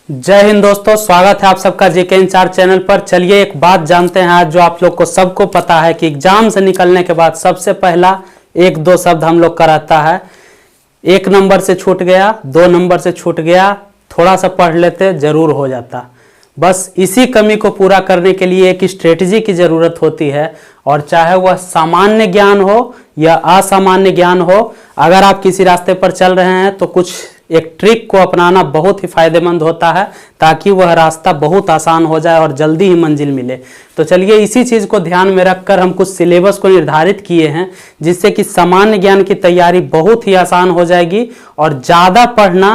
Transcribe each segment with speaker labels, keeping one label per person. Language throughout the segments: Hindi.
Speaker 1: जय हिंद दोस्तों, स्वागत है आप सबका जीके इंचार्ज चैनल पर। चलिए एक बात जानते हैं आज जो आप लोग को सबको पता है कि एग्जाम से निकलने के बाद सबसे पहला एक दो शब्द हम लोग का रहता है, 1 नंबर से छूट गया, 2 नंबर से छूट गया, थोड़ा सा पढ़ लेते जरूर हो जाता। बस इसी कमी को पूरा करने के लिए एक स्ट्रेटजी की जरूरत होती है, और चाहे वह सामान्य ज्ञान हो या असामान्य ज्ञान हो, अगर आप किसी रास्ते पर चल रहे हैं तो कुछ एक ट्रिक को अपनाना बहुत ही फायदेमंद होता है, ताकि वह रास्ता बहुत आसान हो जाए और जल्दी ही मंजिल मिले। तो चलिए इसी चीज़ को ध्यान में रखकर हम कुछ सिलेबस को निर्धारित किए हैं, जिससे कि सामान्य ज्ञान की तैयारी बहुत ही आसान हो जाएगी। और ज़्यादा पढ़ना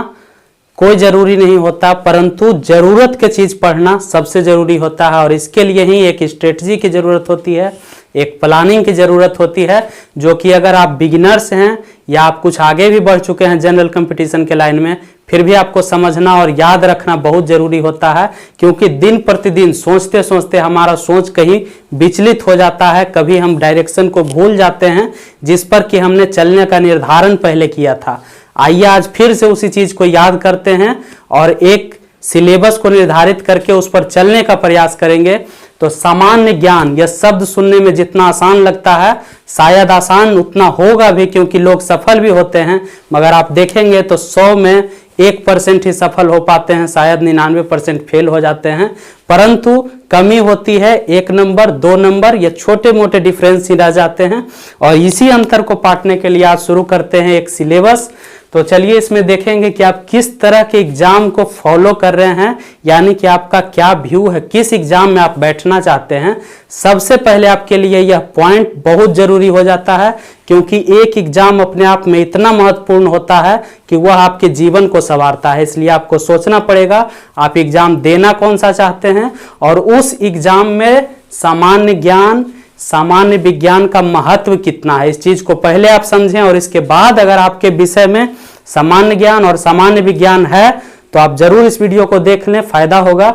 Speaker 1: कोई ज़रूरी नहीं होता, परंतु ज़रूरत की चीज़ पढ़ना सबसे ज़रूरी होता है। और इसके लिए ही एक स्ट्रेटजी की ज़रूरत होती है, एक प्लानिंग की ज़रूरत होती है, जो कि अगर आप बिगिनर्स हैं या आप कुछ आगे भी बढ़ चुके हैं जनरल कंपटीशन के लाइन में, फिर भी आपको समझना और याद रखना बहुत ज़रूरी होता है। क्योंकि दिन प्रतिदिन सोचते सोचते हमारा सोच कहीं विचलित हो जाता है, कभी हम डायरेक्शन को भूल जाते हैं जिस पर कि हमने चलने का निर्धारण पहले किया था। आइए आज फिर से उसी चीज़ को याद करते हैं और एक सिलेबस को निर्धारित करके उस पर चलने का प्रयास करेंगे। तो सामान्य ज्ञान यह शब्द सुनने में जितना आसान लगता है, शायद आसान उतना होगा भी, क्योंकि लोग सफल भी होते हैं। मगर आप देखेंगे तो 100 में 1% ही सफल हो पाते हैं, शायद 99% फेल हो जाते हैं। परंतु कमी होती है 1 नंबर 2 नंबर, या छोटे मोटे डिफरेंस ही रह जाते हैं। और इसी अंतर को पाटने के लिए आज शुरू करते हैं एक सिलेबस। तो चलिए इसमें देखेंगे कि आप किस तरह के एग्जाम को फॉलो कर रहे हैं, यानी कि आपका क्या व्यू है, किस एग्जाम में आप बैठना चाहते हैं। सबसे पहले आपके लिए यह पॉइंट बहुत जरूरी हो जाता है, क्योंकि एक एग्जाम अपने आप में इतना महत्वपूर्ण होता है कि वह आपके जीवन को संवारता है। इसलिए आपको सोचना पड़ेगा आप एग्जाम देना कौन सा चाहते हैं, और उस एग्जाम में सामान्य ज्ञान सामान्य विज्ञान का महत्व कितना है। इस चीज को पहले आप समझें, और इसके बाद अगर आपके विषय में सामान्य ज्ञान और सामान्य विज्ञान है तो आप जरूर इस वीडियो को देख लें, फायदा होगा।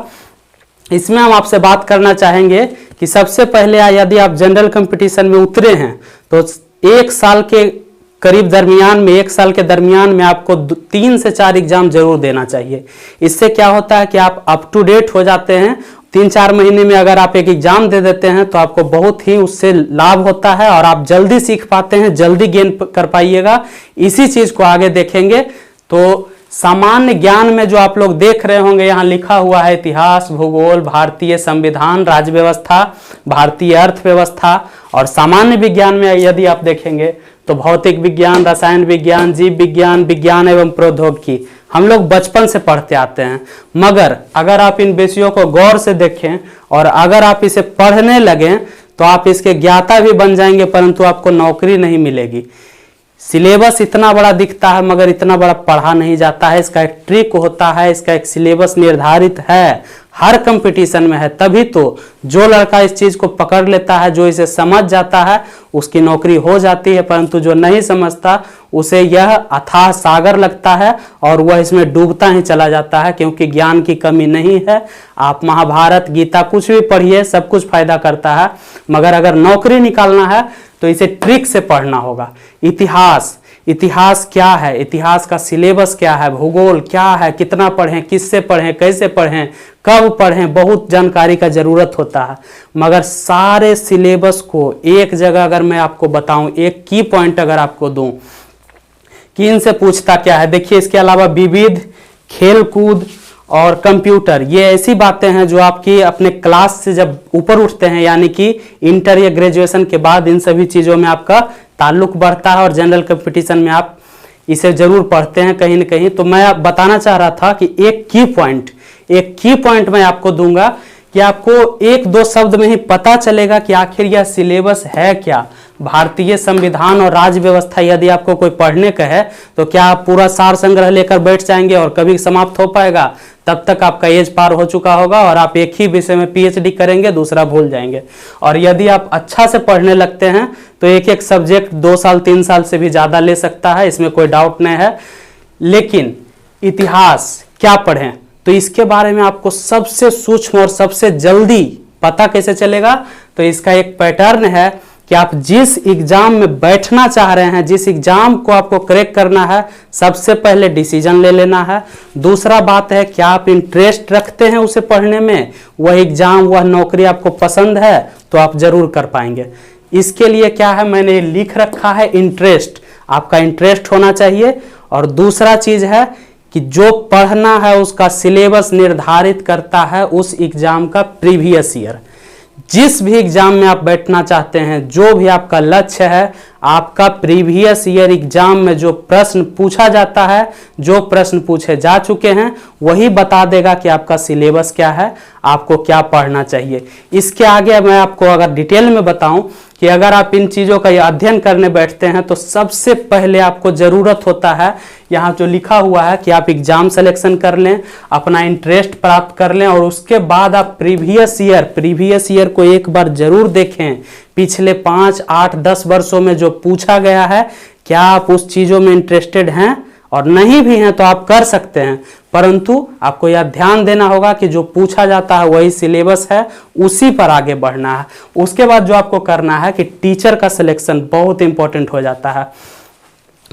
Speaker 1: इसमें हम आपसे बात करना चाहेंगे कि सबसे पहले यदि आप जनरल कंपटीशन में उतरे हैं तो 1 साल के करीब दरमियान में 1 साल के दरमियान में आपको 3 से 4 एग्जाम जरूर देना चाहिए। इससे क्या होता है कि आप अप टू डेट हो जाते हैं। 3-4 महीने में अगर आप एक एग्जाम दे देते हैं तो आपको बहुत ही उससे लाभ होता है, और आप जल्दी सीख पाते हैं, जल्दी गेन कर पाइएगा। इसी चीज को आगे देखेंगे। तो सामान्य ज्ञान में जो आप लोग देख रहे होंगे, यहाँ लिखा हुआ है इतिहास, भूगोल, भारतीय संविधान, राज्य व्यवस्था, भारतीय अर्थव्यवस्था। और सामान्य विज्ञान में यदि आप देखेंगे तो भौतिक विज्ञान, रसायन विज्ञान, जीव विज्ञान, विज्ञान एवं प्रौद्योगिकी हम लोग बचपन से पढ़ते आते हैं। मगर अगर आप इन विषयों को गौर से देखें और अगर आप इसे पढ़ने लगें तो आप इसके ज्ञाता भी बन जाएंगे, परंतु आपको नौकरी नहीं मिलेगी। सिलेबस इतना बड़ा दिखता है मगर इतना बड़ा पढ़ा नहीं जाता है। इसका एक ट्रिक होता है, इसका एक सिलेबस निर्धारित है, हर कंपटीशन में है। तभी तो जो लड़का इस चीज को पकड़ लेता है, जो इसे समझ जाता है, उसकी नौकरी हो जाती है। परंतु जो नहीं समझता उसे यह अथाह सागर लगता है और वह इसमें डूबता ही चला जाता है, क्योंकि ज्ञान की कमी नहीं है। आप महाभारत, गीता कुछ भी पढ़िए, सब कुछ फायदा करता है। मगर अगर नौकरी निकालना है तो इसे ट्रिक से पढ़ना होगा। इतिहास क्या है, इतिहास का सिलेबस क्या है, भूगोल क्या है, कितना पढ़ें, किससे पढ़ें, कैसे पढ़ें, कब पढ़ें, बहुत जानकारी का जरूरत होता है। मगर सारे सिलेबस को एक जगह अगर मैं आपको बताऊं, एक की पॉइंट अगर आपको दूं कि इनसे पूछता क्या है, देखिए इसके अलावा विविध, खेल कूद और कंप्यूटर, ये ऐसी बातें हैं जो आपकी अपने क्लास से जब ऊपर उठते हैं, यानी कि इंटर या ग्रेजुएशन के बाद इन सभी चीज़ों में आपका ताल्लुक बढ़ता है, और जनरल कंपटीशन में आप इसे जरूर पढ़ते हैं कहीं न कहीं। तो मैं बताना चाह रहा था कि एक की पॉइंट मैं आपको दूंगा कि आपको 1-2 शब्द में ही पता चलेगा कि आखिर यह सिलेबस है क्या। भारतीय संविधान और राज्य व्यवस्था यदि आपको कोई पढ़ने का है तो क्या आप पूरा सार संग्रह लेकर बैठ जाएंगे और कभी समाप्त हो पाएगा? तब तक आपका एज पार हो चुका होगा और आप एक ही विषय में पीएचडी करेंगे, दूसरा भूल जाएंगे। और यदि आप अच्छा से पढ़ने लगते हैं तो एक सब्जेक्ट 2 साल 3 साल से भी ज़्यादा ले सकता है, इसमें कोई डाउट नहीं है। लेकिन इतिहास क्या पढ़ें, तो इसके बारे में आपको सबसे सूक्ष्म और सबसे जल्दी पता कैसे चलेगा? तो इसका एक पैटर्न है कि आप जिस एग्जाम में बैठना चाह रहे हैं, जिस एग्जाम को आपको क्रैक करना है, सबसे पहले डिसीजन ले लेना है। दूसरा बात है कि आप इंटरेस्ट रखते हैं उसे पढ़ने में, वह एग्जाम वह नौकरी आपको पसंद है तो आप जरूर कर पाएंगे। इसके लिए क्या है, मैंने लिख रखा है इंटरेस्ट, आपका इंटरेस्ट होना चाहिए। और दूसरा चीज है कि जो पढ़ना है उसका सिलेबस निर्धारित करता है उस एग्जाम का प्रीवियस ईयर। जिस भी एग्जाम में आप बैठना चाहते हैं, जो भी आपका लक्ष्य है, आपका प्रीवियस ईयर एग्जाम में जो प्रश्न पूछा जाता है, जो प्रश्न पूछे जा चुके हैं, वही बता देगा कि आपका सिलेबस क्या है, आपको क्या पढ़ना चाहिए। इसके आगे मैं आपको अगर डिटेल में बताऊं कि अगर आप इन चीज़ों का अध्ययन करने बैठते हैं तो सबसे पहले आपको ज़रूरत होता है, यहाँ जो लिखा हुआ है कि आप एग्जाम सिलेक्शन कर लें, अपना इंटरेस्ट प्राप्त कर लें और उसके बाद आप प्रीवियस ईयर को एक बार जरूर देखें। पिछले 5, 8, 10 वर्षों में जो पूछा गया है, क्या आप उस चीज़ों में इंटरेस्टेड हैं, और नहीं भी हैं तो आप कर सकते हैं, परंतु आपको यह ध्यान देना होगा कि जो पूछा जाता है वही सिलेबस है, उसी पर आगे बढ़ना है। उसके बाद जो आपको करना है कि टीचर का सिलेक्शन बहुत इंपॉर्टेंट हो जाता है।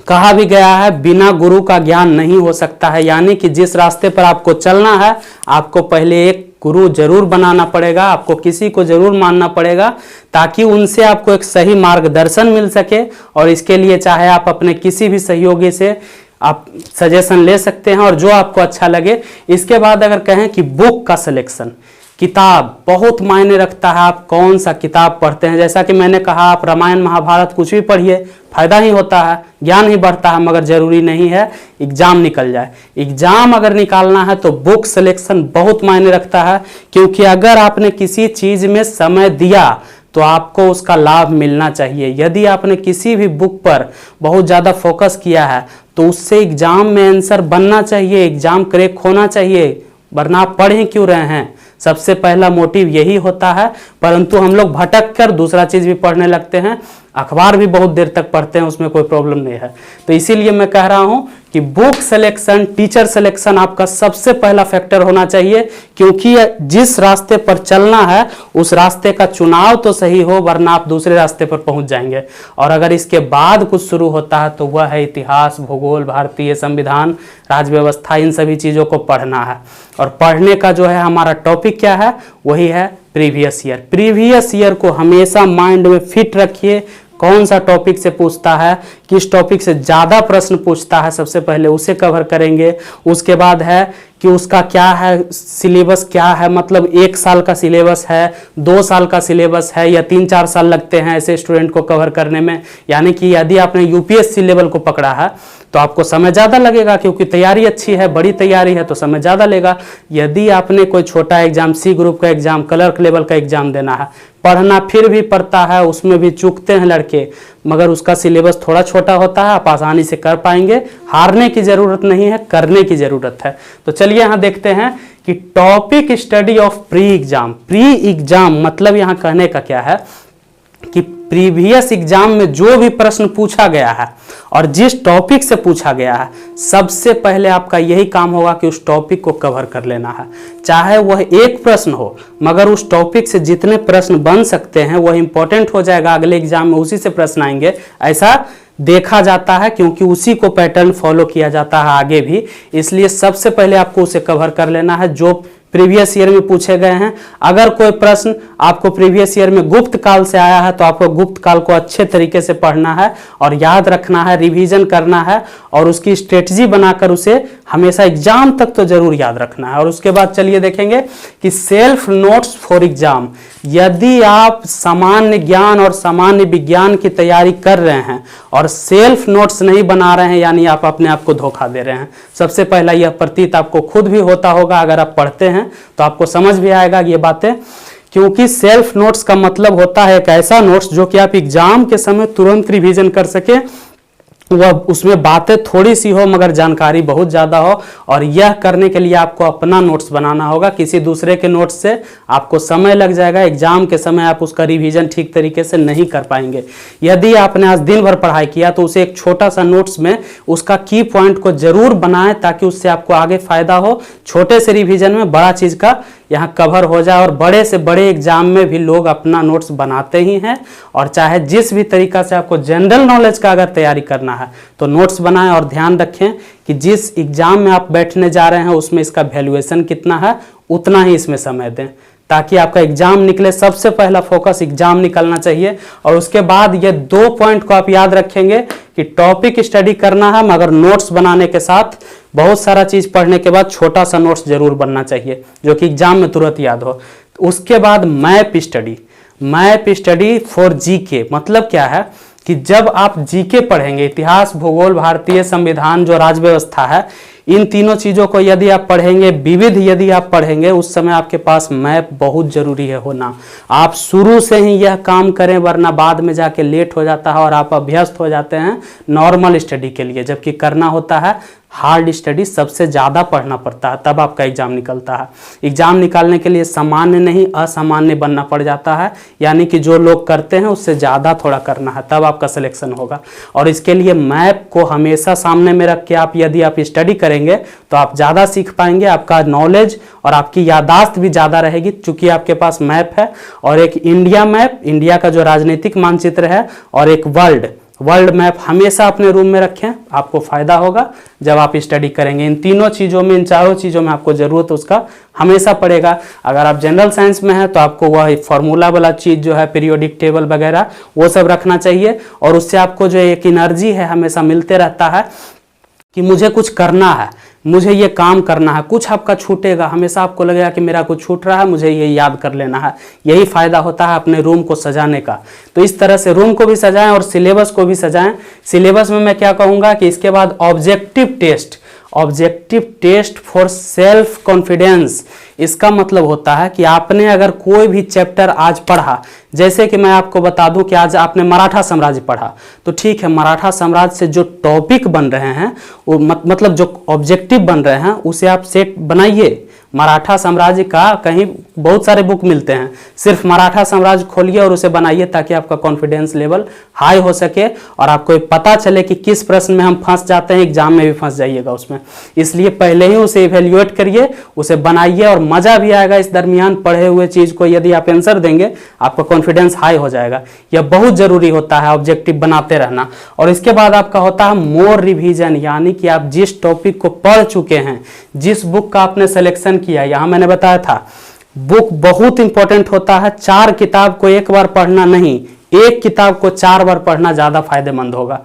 Speaker 1: कहा भी गया है बिना गुरु का ज्ञान नहीं हो सकता है, यानी कि जिस रास्ते पर आपको चलना है, आपको पहले एक गुरु जरूर बनाना पड़ेगा, आपको किसी को जरूर मानना पड़ेगा, ताकि उनसे आपको एक सही मार्गदर्शन मिल सके। और इसके लिए चाहे आप अपने किसी भी सहयोगी से आप सजेशन ले सकते हैं और जो आपको अच्छा लगे। इसके बाद अगर कहें कि बुक का सिलेक्शन, किताब बहुत मायने रखता है, आप कौन सा किताब पढ़ते हैं। जैसा कि मैंने कहा, आप रामायण महाभारत कुछ भी पढ़िए, फायदा ही होता है, ज्ञान ही बढ़ता है, मगर जरूरी नहीं है एग्जाम निकल जाए। एग्जाम अगर निकालना है तो बुक सिलेक्शन बहुत मायने रखता है, क्योंकि अगर आपने किसी चीज में समय दिया तो आपको उसका लाभ मिलना चाहिए। यदि आपने किसी भी बुक पर बहुत ज़्यादा फोकस किया है तो उससे एग्जाम में आंसर बनना चाहिए, एग्जाम क्रैक होना चाहिए, वरना आप पढ़ ही क्यों रहे हैं। सबसे पहला मोटिव यही होता है, परंतु हम लोग भटक कर दूसरा चीज भी पढ़ने लगते हैं। अखबार भी बहुत देर तक पढ़ते हैं, उसमें कोई प्रॉब्लम नहीं है। तो इसीलिए मैं कह रहा हूं कि बुक सिलेक्शन, टीचर सिलेक्शन आपका सबसे पहला फैक्टर होना चाहिए, क्योंकि जिस रास्ते पर चलना है उस रास्ते का चुनाव तो सही हो, वरना आप दूसरे रास्ते पर पहुंच जाएंगे। और अगर इसके बाद कुछ शुरू होता है तो वह है इतिहास, भूगोल, भारतीय संविधान, राज्य व्यवस्था, इन सभी चीज़ों को पढ़ना है। और पढ़ने का जो है हमारा टॉपिक क्या है, वही है प्रीवियस ईयर। प्रीवियस ईयर को हमेशा माइंड में फिट रखिए, कौन सा टॉपिक से पूछता है, किस टॉपिक से ज़्यादा प्रश्न पूछता है, सबसे पहले उसे कवर करेंगे। उसके बाद है कि उसका क्या है सिलेबस, क्या है, मतलब 1 साल का सिलेबस है, 2 साल का सिलेबस है, या 3-4 साल लगते हैं ऐसे स्टूडेंट को कवर करने में। यानी कि यदि आपने यूपीएससी लेवल को पकड़ा है तो आपको समय ज़्यादा लगेगा, क्योंकि तैयारी अच्छी है, बड़ी तैयारी है तो समय ज़्यादा लेगा। यदि आपने कोई छोटा एग्जाम, सी ग्रुप का एग्जाम, क्लर्क लेवल का एग्जाम देना है, पढ़ना फिर भी पड़ता है, उसमें भी चूकते हैं लड़के, मगर उसका सिलेबस थोड़ा छोटा होता है, आप आसानी से कर पाएंगे। हारने की जरूरत नहीं है, करने की जरूरत है। तो चलिए यहाँ देखते हैं कि topic study of pre exam. Pre exam मतलब यहाँ कहने का क्या है कि प्रीवियस एग्जाम में जो भी प्रश्न पूछा गया है और जिस टॉपिक से पूछा गया है, सबसे पहले आपका यही काम होगा कि उस टॉपिक को कवर कर लेना है। चाहे वह एक प्रश्न हो, मगर उस टॉपिक से जितने प्रश्न बन सकते हैं वह इंपॉर्टेंट हो जाएगा, अगले एग्जाम में उसी से प्रश्न आएंगे, ऐसा देखा जाता है, क्योंकि उसी को पैटर्न फॉलो किया जाता है आगे भी। इसलिए सबसे पहले आपको उसे कवर कर लेना है जो प्रीवियस ईयर में पूछे गए हैं। अगर कोई प्रश्न आपको प्रीवियस ईयर में गुप्त काल से आया है तो आपको गुप्त काल को अच्छे तरीके से पढ़ना है और याद रखना है, रिवीजन करना है और उसकी स्ट्रेटजी बनाकर उसे हमेशा एग्जाम तक तो जरूर याद रखना है। और उसके बाद चलिए देखेंगे कि सेल्फ नोट्स फॉर एग्जाम। यदि आप सामान्य ज्ञान और सामान्य विज्ञान की तैयारी कर रहे हैं और सेल्फ नोट्स नहीं बना रहे हैं, यानी आप अपने आप को धोखा दे रहे हैं। सबसे पहला यह प्रतीत आपको खुद भी होता होगा, अगर आप पढ़ते हैं तो आपको समझ भी आएगा ये बातें, क्योंकि सेल्फ नोट्स का मतलब होता है एक ऐसा नोट्स जो कि आप एग्जाम के समय तुरंत रिवीजन कर सके, वह उसमें बातें थोड़ी सी हो मगर जानकारी बहुत ज़्यादा हो। और यह करने के लिए आपको अपना नोट्स बनाना होगा, किसी दूसरे के नोट्स से आपको समय लग जाएगा, एग्जाम के समय आप उसका रिवीजन ठीक तरीके से नहीं कर पाएंगे। यदि आपने आज दिन भर पढ़ाई किया तो उसे एक छोटा सा नोट्स में उसका की पॉइंट को जरूर बनाएं, ताकि उससे आपको आगे फायदा हो। छोटे से रिवीजन में बड़ा चीज़ का यहाँ कवर हो जाए। और बड़े से बड़े एग्जाम में भी लोग अपना नोट्स बनाते ही हैं, और चाहे जिस भी तरीका से आपको जनरल नॉलेज का अगर तैयारी करना है तो नोट्स बनाएं। और ध्यान रखें कि जिस एग्जाम में आप बैठने जा रहे हैं उसमें इसका वैल्यूएशन कितना है, उतना ही इसमें समय दें, ताकि आपका एग्जाम निकले। सबसे पहला फोकस एग्जाम निकलना चाहिए। और उसके बाद ये 2 पॉइंट को आप याद रखेंगे कि टॉपिक स्टडी करना है, मगर नोट्स बनाने के साथ बहुत सारा चीज पढ़ने के बाद छोटा सा नोट्स जरूर बनना चाहिए जो कि एग्जाम में तुरंत याद हो। उसके बाद मैप स्टडी फॉर जीके। मतलब क्या है कि जब आप जीके पढ़ेंगे, इतिहास, भूगोल, भारतीय संविधान, जो राज्य व्यवस्था है, इन तीनों चीजों को यदि आप पढ़ेंगे, विविध यदि आप पढ़ेंगे, उस समय आपके पास मैप बहुत जरूरी है होना। आप शुरू से ही यह काम करें, वरना बाद में जाके लेट हो जाता है और आप अभ्यस्त हो जाते हैं नॉर्मल स्टडी के लिए, जबकि करना होता है हार्ड स्टडी, सबसे ज़्यादा पढ़ना पड़ता है, तब आपका एग्जाम निकलता है। एग्जाम निकालने के लिए सामान्य नहीं असामान्य बनना पड़ जाता है, यानी कि जो लोग करते हैं उससे ज़्यादा थोड़ा करना है, तब आपका सिलेक्शन होगा। और इसके लिए मैप को हमेशा सामने में रख के आप यदि आप स्टडी करेंगे तो आप ज़्यादा सीख पाएंगे, आपका नॉलेज और आपकी यादाश्त भी ज़्यादा रहेगी, चूंकि आपके पास मैप है। और एक इंडिया मैप, इंडिया का जो राजनीतिक मानचित्र है, और एक वर्ल्ड मैप हमेशा अपने रूम में रखें, आपको फायदा होगा जब आप स्टडी करेंगे। इन तीनों चीज़ों में, इन चारों चीज़ों में आपको ज़रूरत उसका हमेशा पड़ेगा। अगर आप जनरल साइंस में हैं तो आपको वह फार्मूला वाला चीज़ जो है, पीरियोडिक टेबल वगैरह, वो सब रखना चाहिए। और उससे आपको जो एक एनर्जी है हमेशा मिलते रहता है कि मुझे कुछ करना है, मुझे ये काम करना है। कुछ आपका छूटेगा, हमेशा आपको लगेगा कि मेरा कुछ छूट रहा है, मुझे ये याद कर लेना है। यही फायदा होता है अपने रूम को सजाने का। तो इस तरह से रूम को भी सजाएं और सिलेबस को भी सजाएं। सिलेबस में मैं क्या कहूँगा कि इसके बाद objective test for self confidence. इसका मतलब होता है कि आपने अगर कोई भी चैप्टर आज पढ़ा, जैसे कि मैं आपको बता दूं कि आज आपने मराठा साम्राज्य पढ़ा, तो ठीक है, मराठा साम्राज्य से जो टॉपिक बन रहे हैं, वो मतलब जो ऑब्जेक्टिव बन रहे हैं, उसे आप सेट बनाइए। मराठा साम्राज्य का कहीं बहुत सारे बुक मिलते हैं, सिर्फ मराठा साम्राज्य खोलिए और उसे बनाइए, ताकि आपका कॉन्फिडेंस लेवल हाई हो सके और आपको पता चले कि किस प्रश्न में हम फंस जाते हैं, एग्जाम में भी फंस जाइएगा उसमें। इसलिए पहले ही उसे इवेल्युएट करिए, उसे बनाइए, और मजा भी आएगा इस दरमियान पढ़े हुए चीज को यदि आप आंसर देंगे, आपका कॉन्फिडेंस हाई हो जाएगा। यह बहुत जरूरी होता है ऑब्जेक्टिव बनाते रहना। और इसके बाद आपका होता है मोर रिवीजन, यानी कि आप जिस टॉपिक को पढ़ चुके हैं, जिस बुक का आपने सिलेक्शन किया, यहां मैंने बताया था बुक बहुत इंपॉर्टेंट होता है। 4 किताब को एक बार पढ़ना नहीं, एक किताब को 4 बार पढ़ना ज्यादा फायदेमंद होगा,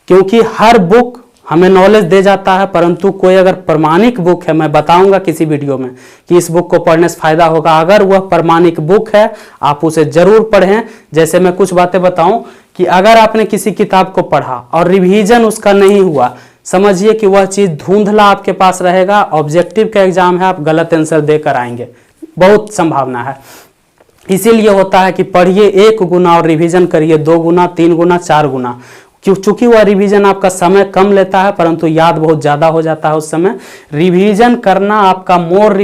Speaker 1: क्योंकि हर बुक हमें नॉलेज दे जाता है, परंतु कोई अगर प्रमाणिक बुक है, मैं बताऊंगा किसी वीडियो में कि इस बुक को पढ़ने से फायदा होगा। अगर वह प्रमाणिक बुक है, आप उसे जरूर पढ़ें। जैसे मैं कुछ बातें बताऊं कि अगर आपने किसी किताब को पढ़ा और रिवीजन उसका नहीं हुआ, समझिए कि वह चीज धुंधला आपके पास रहेगा, ऑब्जेक्टिव का एग्जाम है, आप गलत आंसर देकर आएंगे, बहुत संभावना है। इसीलिए होता है कि पढ़िए 1 गुना और रिवीजन करिए 2 गुना, 3 गुना, 4 गुना। चूंकि वह रिवीजन आपका समय कम लेता है, परंतु याद बहुत ज्यादा हो जाता है उस समय। रिवीजन करना आपका मोर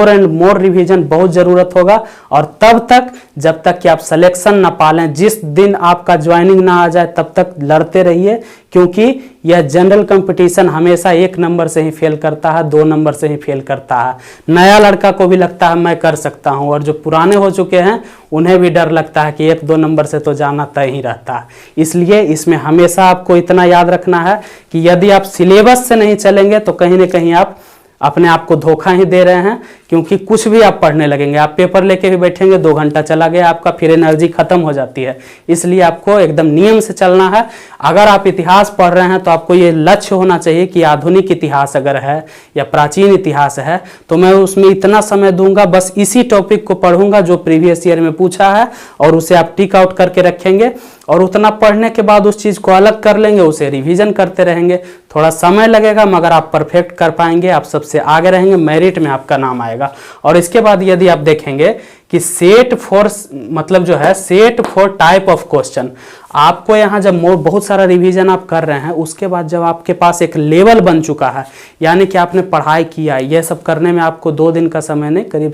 Speaker 1: एंड मोर रिवीजन बहुत जरूरत होगा, और तब तक जब तक कि आप सिलेक्शन ना पालें, जिस दिन आपका ज्वाइनिंग ना आ जाए तब तक लड़ते रहिए, क्योंकि यह जनरल कंपटीशन हमेशा 1 नंबर से ही फेल करता है, 2 नंबर से ही फेल करता है। नया लड़का को भी लगता है मैं कर सकता हूं, और जो पुराने हो चुके हैं उन्हें भी डर लगता है कि 1-2 नंबर से तो जाना तय ही रहता है। इसलिए इसमें हमेशा आपको इतना याद रखना है कि यदि आप सिलेबस से नहीं चलेंगे तो कहीं ना कहीं आप अपने आप को धोखा ही दे रहे हैं, क्योंकि कुछ भी आप पढ़ने लगेंगे, आप पेपर लेके भी बैठेंगे, 2 घंटा चला गया आपका, फिर एनर्जी खत्म हो जाती है। इसलिए आपको एकदम नियम से चलना है। अगर आप इतिहास पढ़ रहे हैं तो आपको ये लक्ष्य होना चाहिए कि आधुनिक इतिहास अगर है या प्राचीन इतिहास है तो मैं उसमें इतना समय दूंगा, बस इसी टॉपिक को पढ़ूंगा जो प्रीवियस ईयर में पूछा है, और उसे आप टिक आउट करके रखेंगे। और उतना पढ़ने के बाद उस चीज को अलग कर लेंगे, उसे रिवीजन करते रहेंगे। थोड़ा समय लगेगा, मगर आप परफेक्ट कर पाएंगे, आप सबसे आगे रहेंगे, मेरिट में आपका नाम आएगा। और इसके बाद यदि आप देखेंगे कि set for type of question, आपको यहाँ जब बहुत सारा रिवीजन आप कर रहे हैं, उसके बाद जब आपके पास एक लेवल बन चुका है, यानी कि आपने पढ़ाई किया, यह सब करने में आपको 2 दिन का समय नहीं, करीब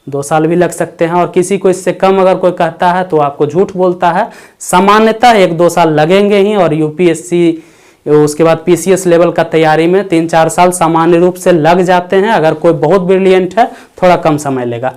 Speaker 1: 2 साल भी लग सकते हैं। और किसी को इससे कम अगर कोई कहता है तो आपको झूठ बोलता है। सामान्यतः 1-2 साल लगेंगे ही, और यूपीएससी उसके बाद पीसीएस लेवल का तैयारी में 3-4 साल सामान्य रूप से लग जाते हैं। अगर कोई बहुत ब्रिलियंट है थोड़ा कम समय लेगा।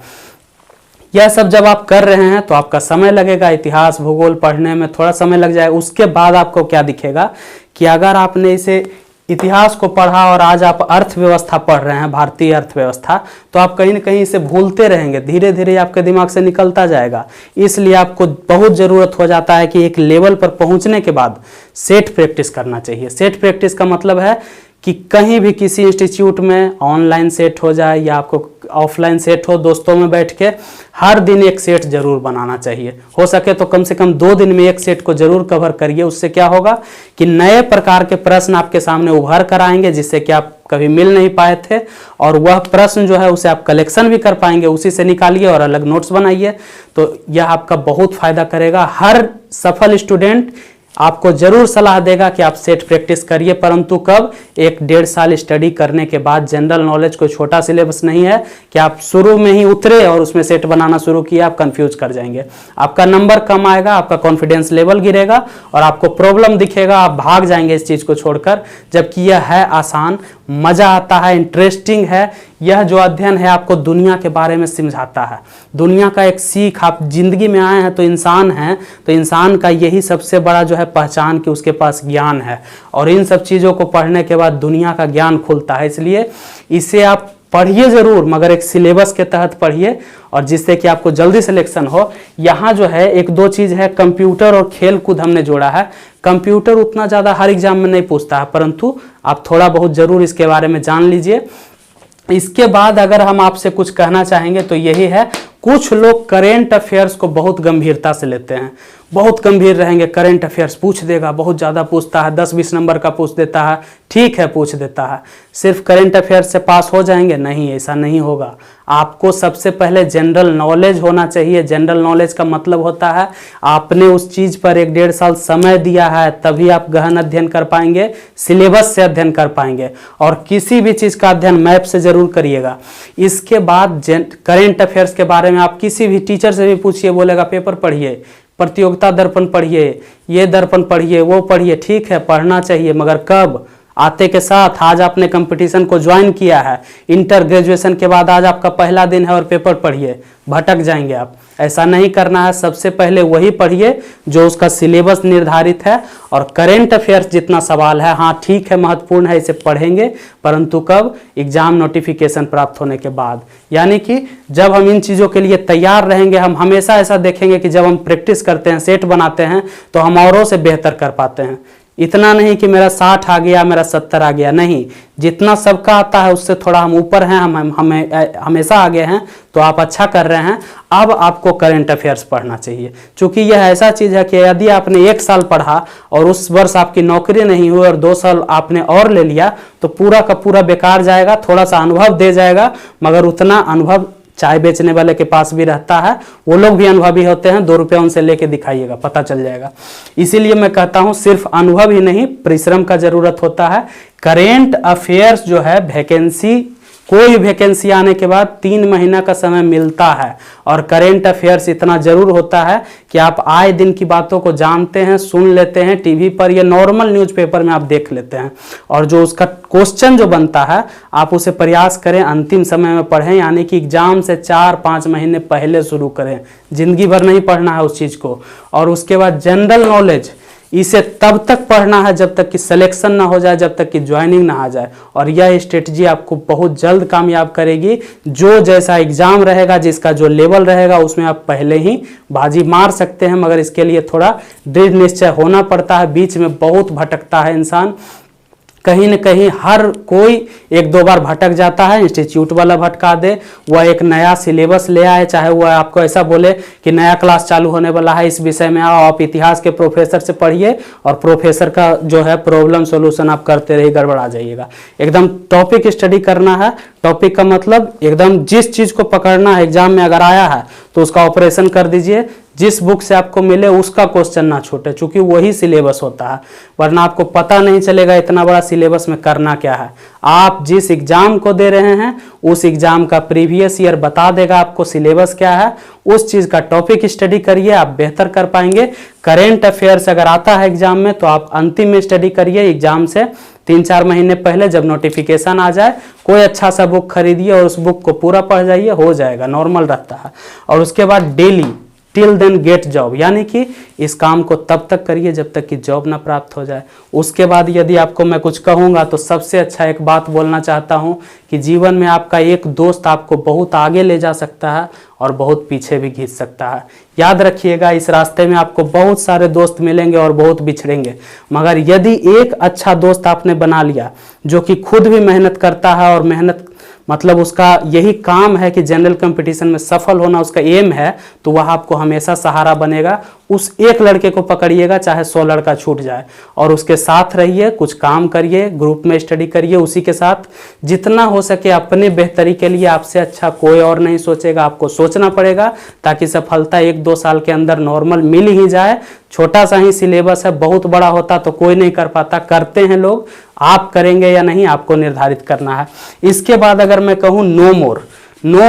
Speaker 1: यह सब जब आप कर रहे हैं तो आपका समय लगेगा, इतिहास भूगोल पढ़ने में थोड़ा समय लग जाएगा। उसके बाद आपको क्या दिखेगा कि अगर आपने इसे इतिहास को पढ़ा और आज आप अर्थव्यवस्था पढ़ रहे हैं, भारतीय अर्थव्यवस्था, तो आप कहीं ना कहीं इसे भूलते रहेंगे, धीरे धीरे आपके दिमाग से निकलता जाएगा। इसलिए आपको बहुत ज़रूरत हो जाता है कि एक लेवल पर पहुंचने के बाद सेट प्रैक्टिस करना चाहिए। सेट प्रैक्टिस का मतलब है कि कहीं भी किसी इंस्टीट्यूट में ऑनलाइन सेट हो जाए या आपको ऑफलाइन सेट हो, दोस्तों में बैठ के हर दिन एक सेट जरूर बनाना चाहिए। हो सके तो कम से कम 2 दिन में एक सेट को जरूर कवर करिए। उससे क्या होगा कि नए प्रकार के प्रश्न आपके सामने उभर कर आएंगे जिससे कि आप कभी मिल नहीं पाए थे, और वह प्रश्न जो है उसे आप कलेक्शन भी कर पाएंगे, उसी से निकालिए और अलग नोट्स बनाइए। तो यह आपका बहुत फायदा करेगा। हर सफल स्टूडेंट आपको जरूर सलाह देगा कि आप सेट प्रैक्टिस करिए, परंतु कब? 1-1.5 साल स्टडी करने के बाद। जनरल नॉलेज कोई छोटा सिलेबस नहीं है कि आप शुरू में ही उतरे और उसमें सेट बनाना शुरू किया, आप कंफ्यूज कर जाएंगे। आपका नंबर कम आएगा, आपका कॉन्फिडेंस लेवल गिरेगा और आपको प्रॉब्लम दिखेगा, आप भाग जाएंगे इस चीज़ को छोड़कर। जबकि यह है आसान, मज़ा आता है, इंटरेस्टिंग है। यह जो अध्ययन है आपको दुनिया के बारे में समझाता है, दुनिया का एक सीख। आप जिंदगी में आए हैं तो इंसान हैं, तो इंसान का यही सबसे बड़ा जो है पहचान कि उसके पास ज्ञान है, और इन सब चीज़ों को पढ़ने के बाद दुनिया का ज्ञान खुलता है। इसलिए इसे आप पढ़िए ज़रूर, मगर एक सिलेबस के तहत पढ़िए और जिससे कि आपको जल्दी सिलेक्शन हो। यहाँ जो है 1-2 चीज़ है, कंप्यूटर और खेल कूद हमने जोड़ा है। कंप्यूटर उतना ज़्यादा हर एग्जाम में नहीं पूछता है, परंतु आप थोड़ा बहुत ज़रूर इसके बारे में जान लीजिए। इसके बाद अगर हम आपसे कुछ कहना चाहेंगे तो यही है, कुछ लोग करेंट अफेयर्स को बहुत गंभीरता से लेते हैं, बहुत गंभीर रहेंगे। करेंट अफेयर्स पूछ देगा, बहुत ज़्यादा पूछता है, 10-20 नंबर का पूछ देता है, ठीक है पूछ देता है, सिर्फ करेंट अफेयर्स से पास हो जाएंगे? नहीं, ऐसा नहीं होगा। आपको सबसे पहले जनरल नॉलेज होना चाहिए। जनरल नॉलेज का मतलब होता है आपने उस चीज़ पर 1-1.5 साल समय दिया है, तभी आप गहन अध्ययन कर पाएंगे, सिलेबस से अध्ययन कर पाएंगे। और किसी भी चीज़ का अध्ययन मैप से जरूर करिएगा। इसके बाद करेंट अफेयर्स के बारे में आप किसी भी टीचर से भी पूछिए, बोलेगा पेपर पढ़िए, प्रतियोगिता दर्पण पढ़िए, ये दर्पण पढ़िए, वो पढ़िए। ठीक है, पढ़ना चाहिए, मगर कब? आते के साथ। आज आपने कंपटीशन को ज्वाइन किया है, इंटर ग्रेजुएशन के बाद आज आपका पहला दिन है और पेपर पढ़िए, भटक जाएंगे आप। ऐसा नहीं करना है। सबसे पहले वही पढ़िए जो उसका सिलेबस निर्धारित है। और करेंट अफेयर्स जितना सवाल है, हाँ ठीक है, महत्वपूर्ण है, इसे पढ़ेंगे, परंतु कब? एग्जाम नोटिफिकेशन प्राप्त होने के बाद। यानी कि जब हम इन चीज़ों के लिए तैयार रहेंगे, हम हमेशा ऐसा देखेंगे कि जब हम प्रैक्टिस करते हैं, सेट बनाते हैं, तो हम औरों से बेहतर कर पाते हैं। इतना नहीं कि मेरा 60 आ गया, मेरा 70 आ गया, नहीं, जितना सबका आता है उससे थोड़ा हम ऊपर हैं, हम हमेशा आगे हैं, तो आप अच्छा कर रहे हैं। अब आपको करंट अफेयर्स पढ़ना चाहिए, क्योंकि यह ऐसा चीज़ है कि यदि आपने 1 साल पढ़ा और उस वर्ष आपकी नौकरी नहीं हुई और 2 साल आपने और ले लिया, तो पूरा का पूरा बेकार जाएगा। थोड़ा सा अनुभव दे जाएगा, मगर उतना अनुभव चाय बेचने वाले के पास भी रहता है, वो लोग भी अनुभवी होते हैं, 2 रुपये उनसे लेके दिखाइएगा, पता चल जाएगा। इसीलिए मैं कहता हूँ सिर्फ अनुभव ही नहीं, परिश्रम का जरूरत होता है। करेंट अफेयर्स जो है, वैकेंसी, कोई वैकेंसी आने के बाद 3 महीना का समय मिलता है, और करेंट अफेयर्स इतना जरूर होता है कि आप आए दिन की बातों को जानते हैं, सुन लेते हैं टीवी पर या नॉर्मल न्यूज़पेपर में आप देख लेते हैं, और जो उसका क्वेश्चन जो बनता है आप उसे प्रयास करें अंतिम समय में पढ़ें, यानी कि एग्जाम से 4-5 महीने पहले शुरू करें। जिंदगी भर नहीं पढ़ना है उस चीज़ को। और उसके बाद जनरल नॉलेज, इसे तब तक पढ़ना है जब तक कि सिलेक्शन ना हो जाए, जब तक कि ज्वाइनिंग ना आ जाए। और यह स्ट्रेटजी आपको बहुत जल्द कामयाब करेगी। जो जैसा एग्जाम रहेगा, जिसका जो लेवल रहेगा, उसमें आप पहले ही बाजी मार सकते हैं, मगर इसके लिए थोड़ा दृढ़ निश्चय होना पड़ता है। बीच में बहुत भटकता है इंसान, कहीं न कहीं हर कोई 1-2 बार भटक जाता है। इंस्टीट्यूट वाला भटका दे, वह एक नया सिलेबस ले आए, चाहे वह आपको ऐसा बोले कि नया क्लास चालू होने वाला है, इस विषय में आओ, आप इतिहास के प्रोफेसर से पढ़िए, और प्रोफेसर का जो है प्रॉब्लम सॉल्यूशन आप करते रहिए, गड़बड़ा जाइएगा। एकदम टॉपिक स्टडी करना है। टॉपिक का मतलब एकदम जिस चीज़ को पकड़ना है, एग्जाम में अगर आया है तो उसका ऑपरेशन कर दीजिए, जिस बुक से आपको मिले उसका क्वेश्चन ना छूटे, चूंकि वही सिलेबस होता है, वरना आपको पता नहीं चलेगा इतना बड़ा सिलेबस में करना क्या है। आप जिस एग्जाम को दे रहे हैं उस एग्जाम का प्रीवियस ईयर बता देगा आपको सिलेबस क्या है, उस चीज का टॉपिक स्टडी करिए, आप बेहतर कर पाएंगे। करेंट अफेयर्स अगर आता है एग्जाम में तो आप अंतिम में स्टडी करिए, एग्जाम से 3-4 महीने पहले जब नोटिफिकेशन आ जाए कोई अच्छा सा बुक खरीदिए और उस बुक को पूरा पढ़ जाइए, हो जाएगा, नॉर्मल रहता है। और उसके बाद daily till then get job, यानी कि इस काम को तब तक करिए जब तक कि जॉब ना प्राप्त हो जाए। उसके बाद यदि आपको मैं कुछ कहूँगा तो सबसे अच्छा एक बात बोलना चाहता हूँ कि जीवन में आपका एक दोस्त आपको बहुत आगे ले जा सकता है और बहुत पीछे भी खींच सकता है। याद रखिएगा, इस रास्ते में आपको बहुत सारे दोस्त मिलेंगे और बहुत बिछड़ेंगे, मगर यदि एक अच्छा दोस्त आपने बना लिया जो कि खुद भी मेहनत करता है और मेहनत मतलब उसका यही काम है कि जनरल कंपटीशन में सफल होना उसका एम है, तो वह आपको हमेशा सहारा बनेगा। उस एक लड़के को पकड़िएगा चाहे 100 लड़का छूट जाए और उसके साथ रहिए, कुछ काम करिए, ग्रुप में स्टडी करिए, उसी के साथ जितना हो सके अपने बेहतरी के लिए। आपसे अच्छा कोई और नहीं सोचेगा, आपको सोचना पड़ेगा ताकि सफलता 1-2 साल के अंदर नॉर्मल मिल ही जाए। छोटा सा ही सिलेबस है, बहुत बड़ा होता तो कोई नहीं कर पाता, करते हैं लोग, आप करेंगे या नहीं आपको निर्धारित करना है। इसके बाद अगर मैं कहूँ नो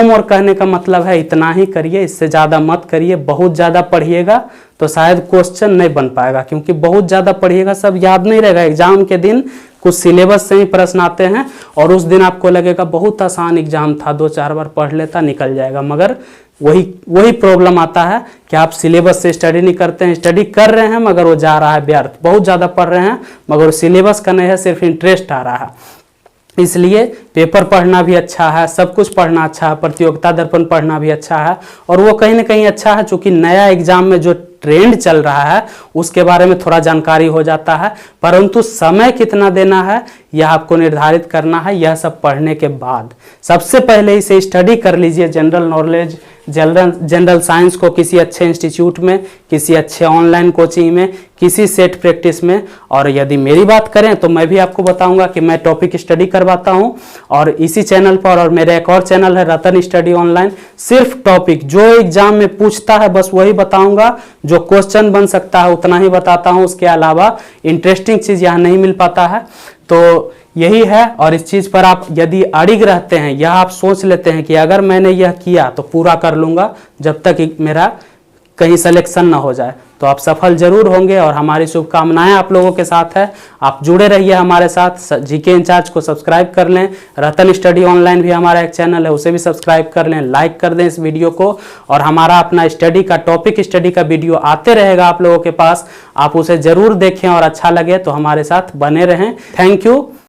Speaker 1: मोर कहने का मतलब है इतना ही करिए, इससे ज़्यादा मत करिए। बहुत ज़्यादा पढ़िएगा तो शायद क्वेश्चन नहीं बन पाएगा, क्योंकि बहुत ज़्यादा पढ़िएगा सब याद नहीं रहेगा। एग्जाम के दिन कुछ सिलेबस से ही प्रश्न आते हैं और उस दिन आपको लगेगा बहुत आसान एग्जाम था, 2-4 बार पढ़ लेता निकल जाएगा, मगर वही प्रॉब्लम आता है कि आप सिलेबस से स्टडी नहीं करते हैं, स्टडी कर रहे हैं मगर वो जा रहा है व्यर्थ। बहुत ज़्यादा पढ़ रहे हैं मगर सिलेबस का नहीं है, सिर्फ इंटरेस्ट आ रहा है। इसलिए पेपर पढ़ना भी अच्छा है, सब कुछ पढ़ना अच्छा है, प्रतियोगिता दर्पण पढ़ना भी अच्छा है, और वो कहीं ना कहीं अच्छा है चूंकि नया एग्जाम में जो ट्रेंड चल रहा है उसके बारे में थोड़ा जानकारी हो जाता है। परंतु समय कितना देना है यह आपको निर्धारित करना है। यह सब पढ़ने के बाद सबसे पहले इसे स्टडी कर लीजिए, जनरल नॉलेज, जनरल साइंस को किसी अच्छे इंस्टीट्यूट में, किसी अच्छे ऑनलाइन कोचिंग में, किसी सेट प्रैक्टिस में। और यदि मेरी बात करें तो मैं भी आपको बताऊंगा कि मैं टॉपिक स्टडी करवाता हूं, और इसी चैनल पर, और मेरा एक और चैनल है रतन स्टडी ऑनलाइन, सिर्फ टॉपिक जो एग्जाम में पूछता है बस वही बताऊंगा, जो क्वेश्चन बन सकता है उतना ही बताता हूं, उसके अलावा इंटरेस्टिंग चीज यहाँ नहीं मिल पाता है। तो यही है, और इस चीज पर आप यदि अड़िग रहते हैं या आप सोच लेते हैं कि अगर मैंने यह किया तो पूरा कर लूंगा जब तक मेरा कहीं सिलेक्शन ना हो जाए, तो आप सफल जरूर होंगे। और हमारी शुभकामनाएं आप लोगों के साथ है। आप जुड़े रहिए हमारे साथ, जीके इंचार्ज को सब्सक्राइब कर लें, रतन स्टडी ऑनलाइन भी हमारा एक चैनल है उसे भी सब्सक्राइब कर लें, लाइक कर दें इस वीडियो को, और हमारा अपना स्टडी का टॉपिक स्टडी का वीडियो आते रहेगा आप लोगों के पास, आप उसे जरूर देखें और अच्छा लगे तो हमारे साथ बने रहें। Thank you.